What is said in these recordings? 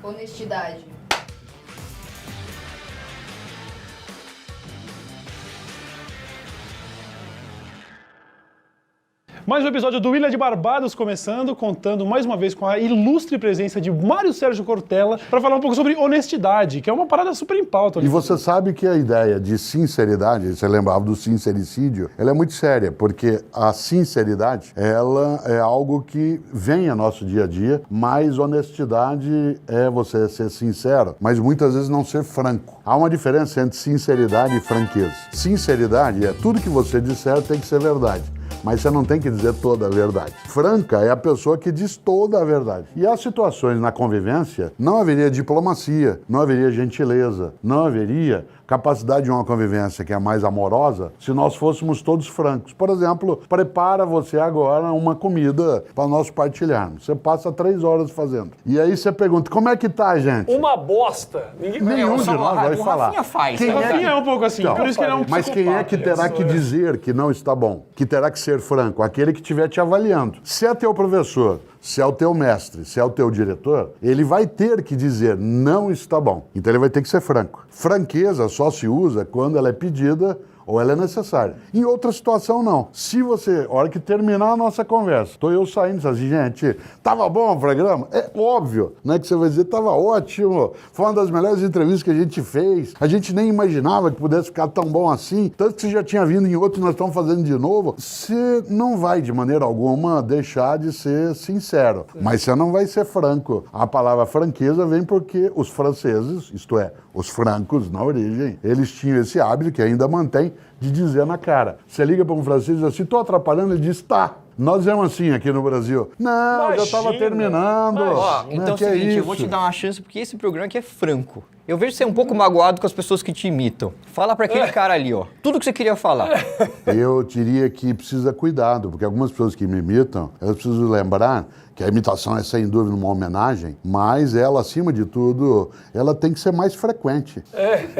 Honestidade. Mais um episódio do Ilha de Barbados começando, contando mais uma vez com a ilustre presença de Mário Sérgio Cortella para falar um pouco sobre honestidade, que é uma parada super em pauta. E você sabe que a ideia de sinceridade, você lembrava do sincericídio, ela é muito séria, porque a sinceridade, ela é algo que vem ao nosso dia a dia, mas honestidade é você ser sincero, mas muitas vezes não ser franco. Há uma diferença entre sinceridade e franqueza. Sinceridade é tudo que você disser tem que ser verdade. Mas você não tem que dizer toda a verdade. Franca é a pessoa que diz toda a verdade. E há situações na convivência, não haveria diplomacia, não haveria gentileza, não haveria capacidade de uma convivência que é mais amorosa se nós fôssemos todos francos. Por exemplo, prepara você agora uma comida para nós partilharmos. Você passa 3 horas fazendo. E aí você pergunta, como é que tá, gente? Uma bosta. Nenhum de nós vai falar. Rafinha faz. Quem né? Rafinha é um pouco assim, Então, por isso que ele é um mas quem é que terá que dizer que não está bom? Que terá que ser franco? Aquele que estiver te avaliando. Se é teu professor, se é o teu mestre, se é o teu diretor, ele vai ter que dizer não está bom. Então ele vai ter que ser franco. Franqueza só se usa quando ela é pedida ou ela é necessária. Em outra situação, não. Se você, a hora que terminar a nossa conversa, estou eu saindo assim, gente, tava bom o programa? É óbvio, né, que você vai dizer, tava ótimo, foi uma das melhores entrevistas que a gente fez, a gente nem imaginava que pudesse ficar tão bom assim, tanto que você já tinha vindo em outro e nós estamos fazendo de novo. Você não vai, de maneira alguma, deixar de ser sincero, mas você não vai ser franco. A palavra franqueza vem porque os franceses, isto é, os francos, na origem, eles tinham esse hábito que ainda mantém de dizer na cara. Você liga para um francês e diz assim, estou atrapalhando, ele diz, tá. Nós é assim aqui no Brasil. Não, Imagina, já estava terminando. Ó, então é o que seguinte, isso? eu vou te dar uma chance, porque esse programa aqui é franco. Eu vejo você um pouco magoado com as pessoas que te imitam. Fala pra aquele cara ali, ó. Tudo que você queria falar. Eu diria que precisa cuidado, porque algumas pessoas que me imitam, elas precisam lembrar que a imitação é sem dúvida uma homenagem, mas ela, acima de tudo, ela tem que ser mais frequente.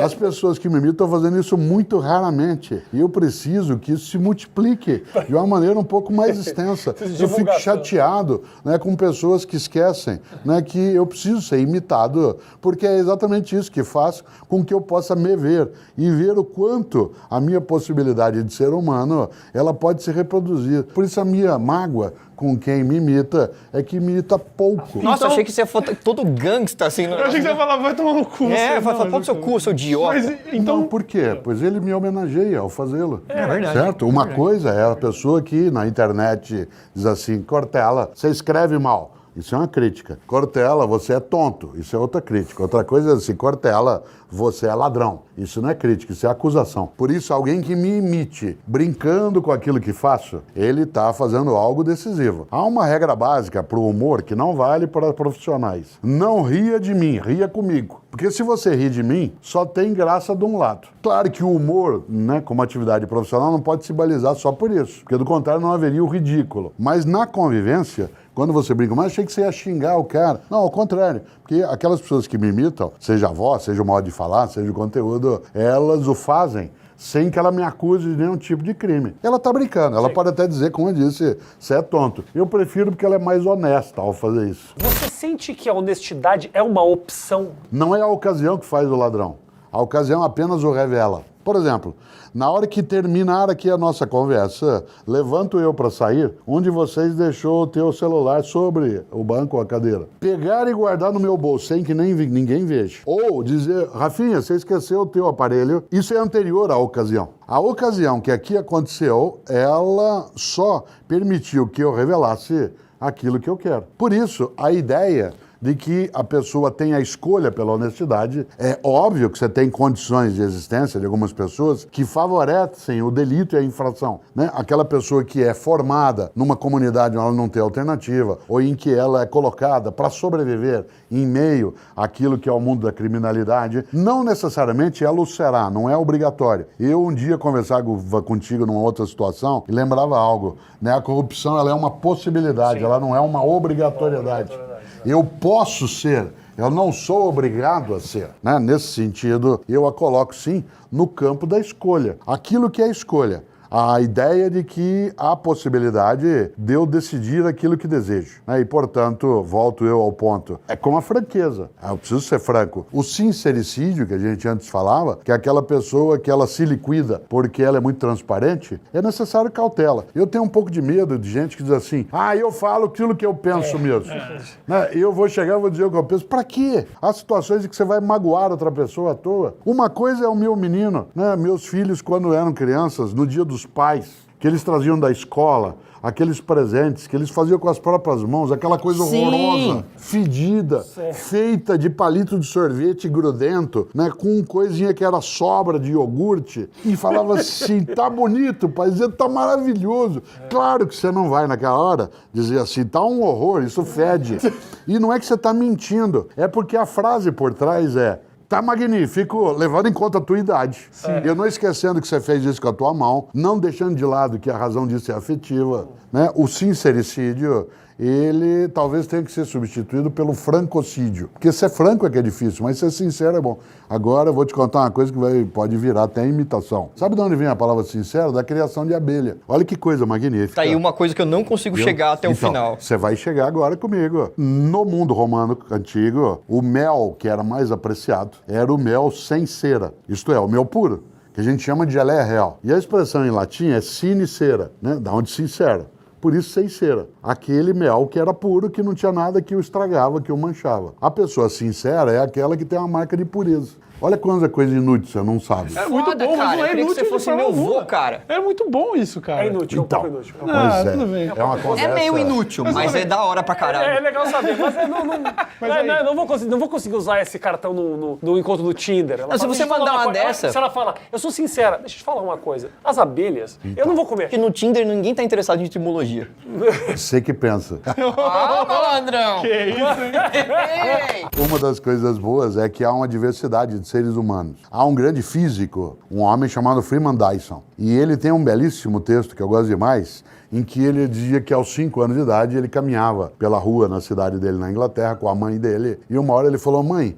As pessoas que me imitam estão fazendo isso muito raramente. E eu preciso que isso se multiplique de uma maneira um pouco mais extensa. Eu fico chateado, né, com pessoas que esquecem, né, que eu preciso ser imitado, porque é exatamente isso que faz com que eu possa me ver e ver o quanto a minha possibilidade de ser humano, ela pode se reproduzir. Por isso a minha mágoa com quem me imita é que me imita pouco. Nossa, Então- achei que você ia todo gangsta, assim. Eu achei que você ia falar, vai tomar no cu. É, vai não, pôr no seu cu, seu idiota. Mas, então, Não, por quê? Pois ele me homenageia ao fazê-lo. É verdade. Certo? Uma coisa é a pessoa que na internet diz assim, Cortella, você escreve mal. Isso é uma crítica. Cortella, você é tonto. Isso é outra crítica. Outra coisa é assim, Cortella, você é ladrão. Isso não é crítica, isso é acusação. Por isso, alguém que me imite, brincando com aquilo que faço, ele está fazendo algo decisivo. Há uma regra básica para o humor que não vale para profissionais. Não ria de mim, ria comigo. Porque se você ri de mim, só tem graça de um lado. Claro que o humor, né, como atividade profissional, não pode se balizar só por isso. Porque do contrário não haveria o ridículo. Mas na convivência, quando você brinca, mas achei que você ia xingar o cara. Não, ao contrário. Porque aquelas pessoas que me imitam, seja a voz, seja o modo de falar, seja o conteúdo, elas o fazem sem que ela me acuse de nenhum tipo de crime. Ela tá brincando, ela pode até dizer, como eu disse, você é tonto. Eu prefiro porque ela é mais honesta ao fazer isso. Você sente que a honestidade é uma opção? Não é a ocasião que faz o ladrão. A ocasião apenas o revela. Por exemplo, na hora que terminar aqui a nossa conversa, levanto eu para sair, um de vocês deixou o teu celular sobre o banco ou a cadeira. Pegar e guardar no meu bolso sem que ninguém veja. Ou dizer, Rafinha, você esqueceu o teu aparelho. Isso é anterior à ocasião. A ocasião que aqui aconteceu, ela só permitiu que eu revelasse aquilo que eu quero. Por isso, a ideia de que a pessoa tem a escolha pela honestidade. É óbvio que você tem condições de existência de algumas pessoas que favorecem o delito e a infração, né? Aquela pessoa que é formada numa comunidade onde ela não tem alternativa ou em que ela é colocada para sobreviver em meio àquilo que é o mundo da criminalidade, não necessariamente ela o será, não é obrigatório. Eu um dia conversava contigo numa outra situação e lembrava algo, né? A corrupção ela é uma possibilidade, ela não é uma obrigatoriedade. Eu posso ser, eu não sou obrigado a ser, né? Nesse sentido, eu a coloco sim no campo da escolha. Aquilo que é escolha, A ideia de que há possibilidade de eu decidir aquilo que desejo, né? E, portanto, volto eu ao ponto. É como a franqueza. Eu preciso ser franco. O sincericídio, que a gente antes falava, que é aquela pessoa que ela se liquida porque ela é muito transparente, é necessário cautela. Eu tenho um pouco de medo de gente que diz assim, eu falo aquilo que eu penso mesmo. Né? Eu vou chegar e vou dizer o que eu penso. Pra quê? Há situações em que você vai magoar outra pessoa à toa. Uma coisa é o meu menino, né? Meus filhos, quando eram crianças, no Dia dos Pais, que eles traziam da escola, aqueles presentes que eles faziam com as próprias mãos, aquela coisa horrorosa, fedida, feita de palito de sorvete grudento, né, com coisinha que era sobra de iogurte, e falava assim, tá bonito, pai, dizia, tá maravilhoso. Claro que você não vai naquela hora dizer assim, tá um horror, isso fede. E não é que você tá mentindo, é porque a frase por trás é, tá magnífico, levando em conta a tua idade. Eu não esquecendo que você fez isso com a tua mão, não deixando de lado que a razão disso é afetiva, né? O sincericídio, ele talvez tenha que ser substituído pelo francocídio. Porque ser franco é que é difícil, mas ser sincero é bom. Agora eu vou te contar uma coisa que pode virar até imitação. Sabe de onde vem a palavra sincero? Da criação de abelha. Olha que coisa magnífica. Tá aí uma coisa que eu não consigo chegar até o final. Você vai chegar agora comigo. No mundo romano antigo, o mel que era mais apreciado era o mel sem cera. Isto é, o mel puro, que a gente chama de geleia real. E a expressão em latim é sine cera, né? Da onde sincera. Por isso, sem cera. Aquele mel que era puro, que não tinha nada que o estragava, que o manchava. A pessoa sincera é aquela que tem uma marca de pureza. Olha quanta coisa inútil você não sabe. É muito Foda, bom, cara. mas não é Eu queria que inútil você fosse de forma meu avô, alguma. cara. É muito bom isso, cara. É inútil, Então, é um pouco inútil. Tudo bem. É uma conversa... É meio inútil, mas é da hora pra caralho. É legal saber, mas eu não vou conseguir usar esse cartão no encontro do Tinder. Não, se você mandar uma dessa- Se ela fala, eu sou sincera, deixa eu te falar uma coisa. As abelhas, eu não vou comer. Porque no Tinder ninguém tá interessado em etimologia. Você que pensa. Ah, malandrão! Que isso, hein? Uma das coisas boas é que há uma diversidade de seres humanos. Há um grande físico, um homem chamado Freeman Dyson. E ele tem um belíssimo texto que eu gosto demais, em que ele dizia que aos 5 anos de idade ele caminhava pela rua na cidade dele, na Inglaterra, com a mãe dele. E uma hora ele falou, mãe,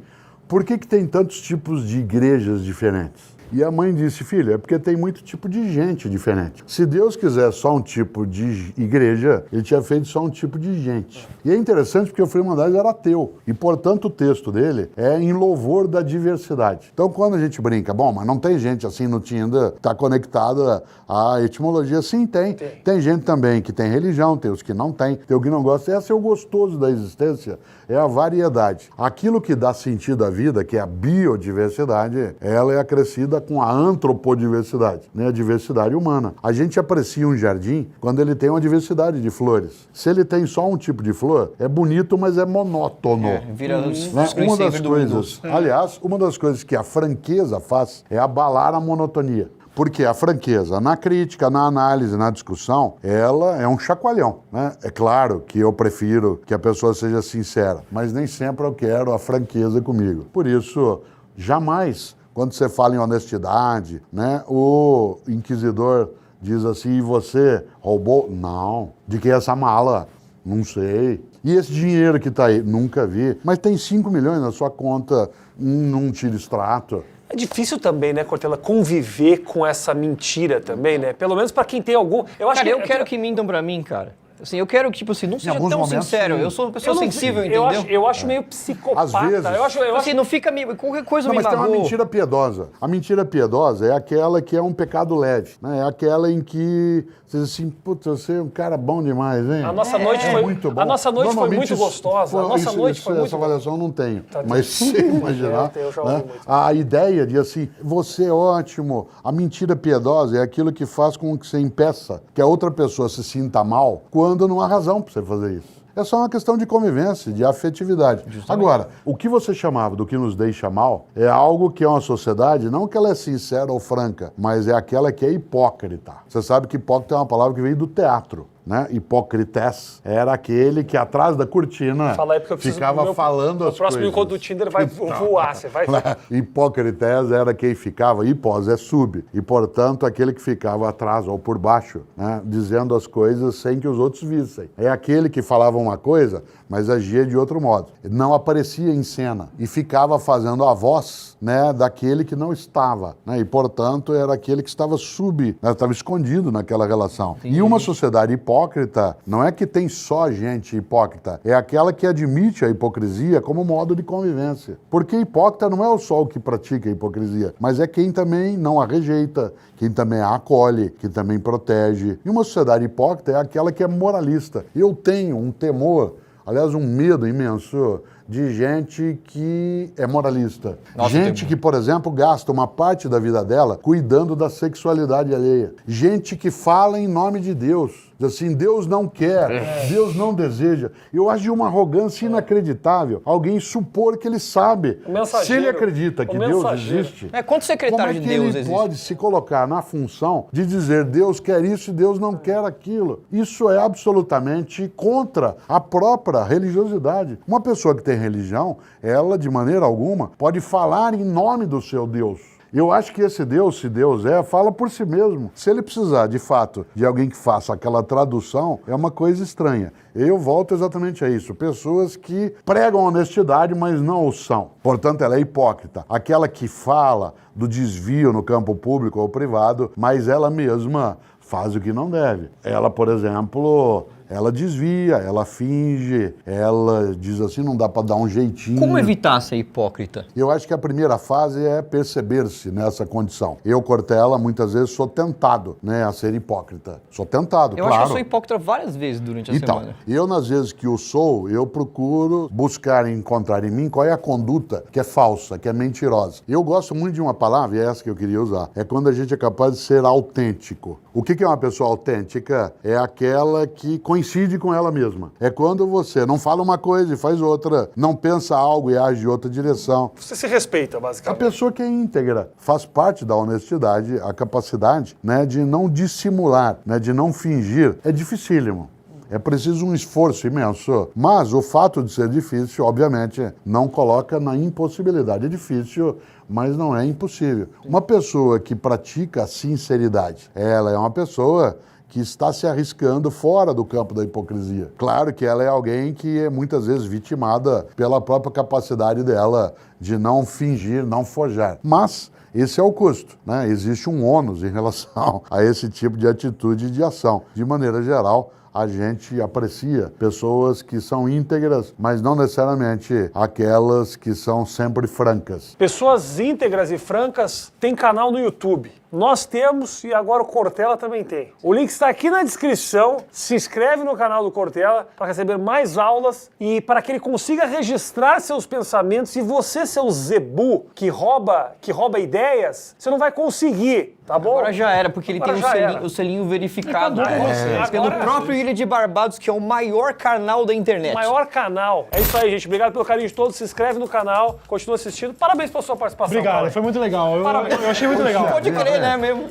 por que tem tantos tipos de igrejas diferentes? E a mãe disse, filho, é porque tem muito tipo de gente diferente. Se Deus quiser só um tipo de igreja, ele tinha feito só um tipo de gente. E é interessante porque o Freeman Dyson era ateu. E, portanto, o texto dele é em louvor da diversidade. Então, quando a gente brinca, bom, mas não tem gente assim no Tinder que está conectada à etimologia? Sim, tem. Tem gente também que tem religião, tem os que não tem o que não gosta. Esse é o gostoso da existência, é a variedade. Aquilo que dá sentido à vida, que é a biodiversidade, ela é acrescida com a antropodiversidade, né? A diversidade humana. A gente aprecia um jardim quando ele tem uma diversidade de flores. Se ele tem só um tipo de flor, é bonito, mas é monótono. Vira os Né? Uma das screensavers do coisas, aliás, uma das coisas que a franqueza faz é abalar a monotonia. Porque a franqueza, na crítica, na análise, na discussão, ela é um chacoalhão, né? É claro que eu prefiro que a pessoa seja sincera, mas nem sempre eu quero a franqueza comigo. Por isso, jamais, quando você fala em honestidade, né, o inquisidor diz assim, e você roubou? Não. De que é essa mala? Não sei. E esse dinheiro que está aí? Nunca vi. Mas tem 5 milhões na sua conta, num tiro extrato. É difícil também, né, Cortella, conviver com essa mentira também, né? Pelo menos pra quem tem algum... Cara, eu quero que mintam pra mim, cara. Assim, eu quero que, tipo assim, não seja alguns tão momentos, sincero. sim. Eu sou uma pessoa não- sensível, entendeu? Eu acho meio psicopata. Às vezes. Eu acho Assim, não fica me... Qualquer coisa Não, me mas tem uma magoa. mentira piedosa. A mentira piedosa é aquela que é um pecado leve, né? É aquela em que você diz assim, putz, você é um cara bom demais, hein? A nossa noite foi muito bom. A nossa noite foi Normalmente muito gostosa. A nossa noite foi muito essa avaliação eu não tenho. Tá, Mas se imaginar, eu já né? ouvi muito. A ideia de assim, você é ótimo. A mentira piedosa é aquilo que faz com que você impeça que a outra pessoa se sinta mal quando não há razão para você fazer isso. É só uma questão de convivência, de afetividade. Agora, o que você chamava do que nos deixa mal é algo que é uma sociedade, não que ela é sincera ou franca, mas é aquela que é hipócrita. Você sabe que hipócrita é uma palavra que vem do teatro. né? Hipócrites era aquele que atrás da cortina Fala aí porque eu preciso ficava falando as coisas. O próximo encontro do Tinder vai voar, você vai ver. Hipócrites era quem ficava, hipós é sub, e portanto aquele que ficava atrás ou por baixo, né? Dizendo as coisas sem que os outros vissem. É aquele que falava uma coisa, mas agia de outro modo. Não aparecia em cena e ficava fazendo a voz, né, daquele que não estava, né? E portanto era aquele que estava estava escondido naquela relação. E uma sociedade hipócrita não é que tem só gente hipócrita, é aquela que admite a hipocrisia como modo de convivência. Porque hipócrita não é só o que pratica a hipocrisia, mas é quem também não a rejeita, quem também a acolhe, que também protege. E uma sociedade hipócrita é aquela que é moralista. Eu tenho um temor, aliás, um medo imenso de gente que é moralista. Nossa, gente que, por exemplo, gasta uma parte da vida dela cuidando da sexualidade alheia. Gente que fala em nome de Deus. Diz assim, Deus não quer, Deus não deseja. Eu acho de uma arrogância inacreditável alguém supor que ele sabe. Se ele acredita que Deus existe, Quantos secretários como é de que Deus ele existem? pode se colocar na função de dizer Deus quer isso e Deus não quer aquilo? Isso é absolutamente contra a própria religiosidade. Uma pessoa que tem religião, ela, de maneira alguma, pode falar em nome do seu Deus. Eu acho que esse Deus, se Deus fala por si mesmo. Se ele precisar, de fato, de alguém que faça aquela tradução, é uma coisa estranha. Eu volto exatamente a isso. Pessoas que pregam honestidade, mas não o são. Portanto, ela é hipócrita. Aquela que fala do desvio no campo público ou privado, mas ela mesma faz o que não deve. Ela, por exemplo, ela desvia, ela finge, ela diz assim, não dá para dar um jeitinho. Como evitar ser hipócrita? Eu acho que a primeira fase é perceber-se nessa condição. Eu, Cortella, muitas vezes sou tentado, né, a ser hipócrita. Sou tentado, Eu claro. acho que eu sou hipócrita várias vezes durante a semana. Eu, nas vezes que eu sou, eu procuro buscar e encontrar em mim qual é a conduta que é falsa, que é mentirosa. Eu gosto muito de uma palavra, e é essa que eu queria usar, é quando a gente é capaz de ser autêntico. O que é uma pessoa autêntica? É aquela que coincide com ela mesma. É quando você não fala uma coisa e faz outra, não pensa algo e age de outra direção. Você se respeita, A basicamente. pessoa que é íntegra faz parte da honestidade, a capacidade, né, de não dissimular, né, de não fingir. É dificílimo. É preciso um esforço imenso. Mas o fato de ser difícil, obviamente, não coloca na impossibilidade. É difícil, mas não é impossível. Uma pessoa que pratica a sinceridade, ela é uma pessoa que está se arriscando fora do campo da hipocrisia. Claro que ela é alguém que é muitas vezes vitimada pela própria capacidade dela de não fingir, não forjar. Mas esse é o custo, né? Existe um ônus em relação a esse tipo de atitude e de ação. De maneira geral, a gente aprecia pessoas que são íntegras, mas não necessariamente aquelas que são sempre francas. Pessoas íntegras e francas têm canal no YouTube. Nós temos e agora o Cortella também tem. O link está aqui na descrição. Se inscreve no canal do Cortella para receber mais aulas e para que ele consiga registrar seus pensamentos. E você, seu zebu, que rouba ideias, você não vai conseguir, tá bom? Agora já era, porque ele Agora tem já era. o selinho verificado. Acabou com você. Pelo Agora- próprio Ilha de Barbados, que é o maior canal da internet. Maior canal. É isso aí, gente. Obrigado pelo carinho de todos. Se inscreve no canal, continua assistindo. Parabéns pela sua participação. Obrigado, Paulo. foi muito legal. Eu achei muito legal. Pode crer, né, mesmo?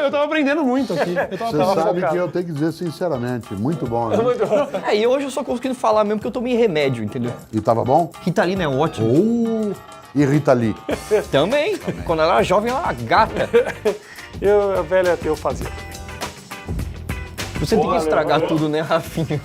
Eu tava aprendendo muito aqui. Você sabe que eu tenho que dizer sinceramente, muito bom, né? E hoje eu só conseguindo falar mesmo porque eu tomei remédio, entendeu? E tava bom? Ritalina é ótimo. E Rita Lee. Também. Quando ela era jovem, ela era uma gata. A velha eu fazia. Você tem que Boa, estragar valeu. tudo, né, Rafinha?